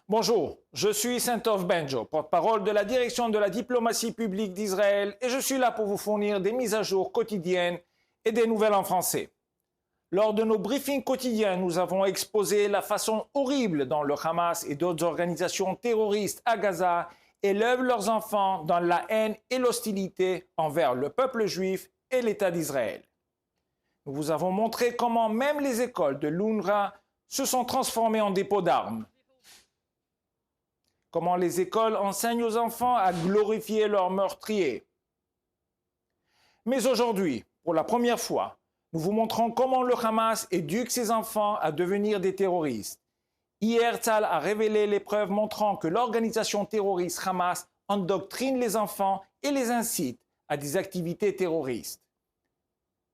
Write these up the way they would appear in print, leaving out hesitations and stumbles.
Bonjour, je suis Saint-Ov Benjo, porte-parole de la direction de la diplomatie publique d'Israël et je suis là pour vous fournir des mises à jour quotidiennes et des nouvelles en français. Lors de nos briefings quotidiens, nous avons exposé la façon horrible dont le Hamas et d'autres organisations terroristes à Gaza élèvent leurs enfants dans la haine et l'hostilité envers le peuple juif et l'État d'Israël. Nous vous avons montré comment même les écoles de l'UNRWA se sont transformées en dépôts d'armes. Comment les écoles enseignent aux enfants à glorifier leurs meurtriers. Mais aujourd'hui, pour la première fois, nous vous montrons comment le Hamas éduque ses enfants à devenir des terroristes. Hier, Tzahal a révélé les preuves montrant que l'organisation terroriste Hamas endoctrine les enfants et les incite à des activités terroristes.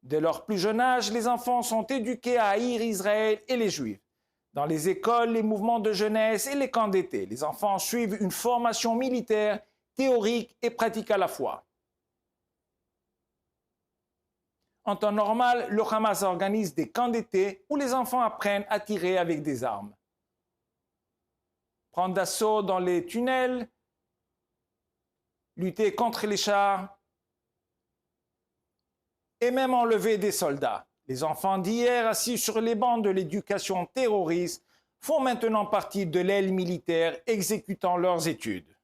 Dès leur plus jeune âge, les enfants sont éduqués à haïr Israël et les Juifs. Dans les écoles, les mouvements de jeunesse et les camps d'été, les enfants suivent une formation militaire, théorique et pratique à la fois. En temps normal, le Hamas organise des camps d'été où les enfants apprennent à tirer avec des armes. Prendre d'assaut dans les tunnels, lutter contre les chars et même enlever des soldats. Les enfants d'hier, assis sur les bancs de l'éducation terroriste, font maintenant partie de l'aile militaire exécutant leurs études.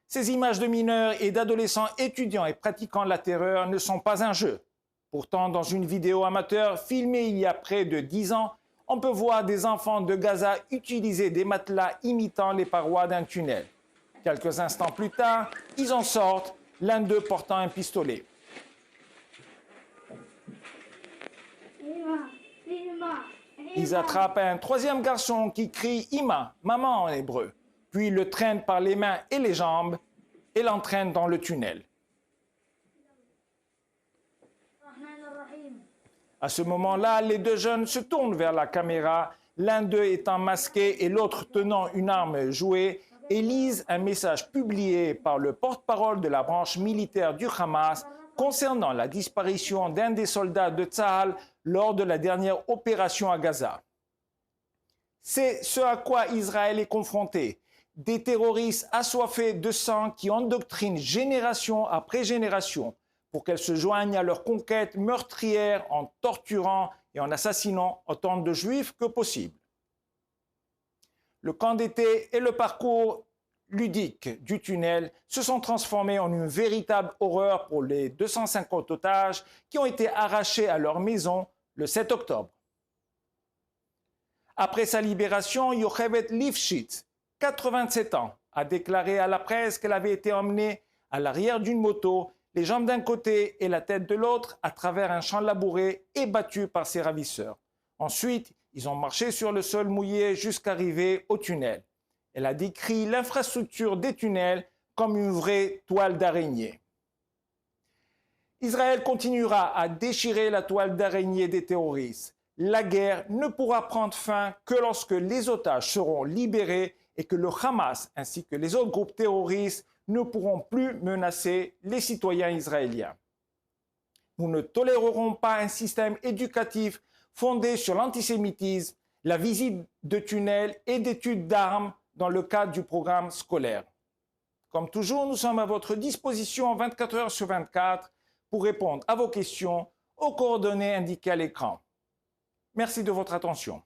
Ces images de mineurs et d'adolescents étudiants et pratiquant la terreur ne sont pas un jeu. Pourtant, dans une vidéo amateur filmée il y a près de 10 ans, on peut voir des enfants de Gaza utiliser des matelas imitant les parois d'un tunnel. Quelques instants plus tard, ils en sortent, l'un d'eux portant un pistolet. Ils attrapent un troisième garçon qui crie « Ima », maman en hébreu, puis le traînent par les mains et les jambes et l'entraînent dans le tunnel. À ce moment-là, les deux jeunes se tournent vers la caméra, l'un d'eux étant masqué et l'autre tenant une arme jouée, et lisent un message publié par le porte-parole de la branche militaire du Hamas concernant la disparition d'un des soldats de Tzahal lors de la dernière opération à Gaza. C'est ce à quoi Israël est confronté. Des terroristes assoiffés de sang qui endoctrinent génération après génération pour qu'elles se joignent à leur conquête meurtrière en torturant et en assassinant autant de juifs que possible. Le camp d'été et le parcours ludique du tunnel se sont transformés en une véritable horreur pour les 250 otages qui ont été arrachés à leur maison le 7 octobre. Après sa libération, Yocheved Lifshitz, 87 ans, a déclaré à la presse qu'elle avait été emmenée à l'arrière d'une moto, les jambes d'un côté et la tête de l'autre, à travers un champ labouré et battue par ses ravisseurs. Ensuite, ils ont marché sur le sol mouillé jusqu'arriver au tunnel. Elle a décrit l'infrastructure des tunnels comme une vraie toile d'araignée. Israël continuera à déchirer la toile d'araignée des terroristes. La guerre ne pourra prendre fin que lorsque les otages seront libérés et que le Hamas ainsi que les autres groupes terroristes ne pourront plus menacer les citoyens israéliens. Nous ne tolérerons pas un système éducatif fondé sur l'antisémitisme, la visite de tunnels et d'études d'armes dans le cadre du programme scolaire. Comme toujours, nous sommes à votre disposition 24 heures sur 24 pour répondre à vos questions aux coordonnées indiquées à l'écran. Merci de votre attention.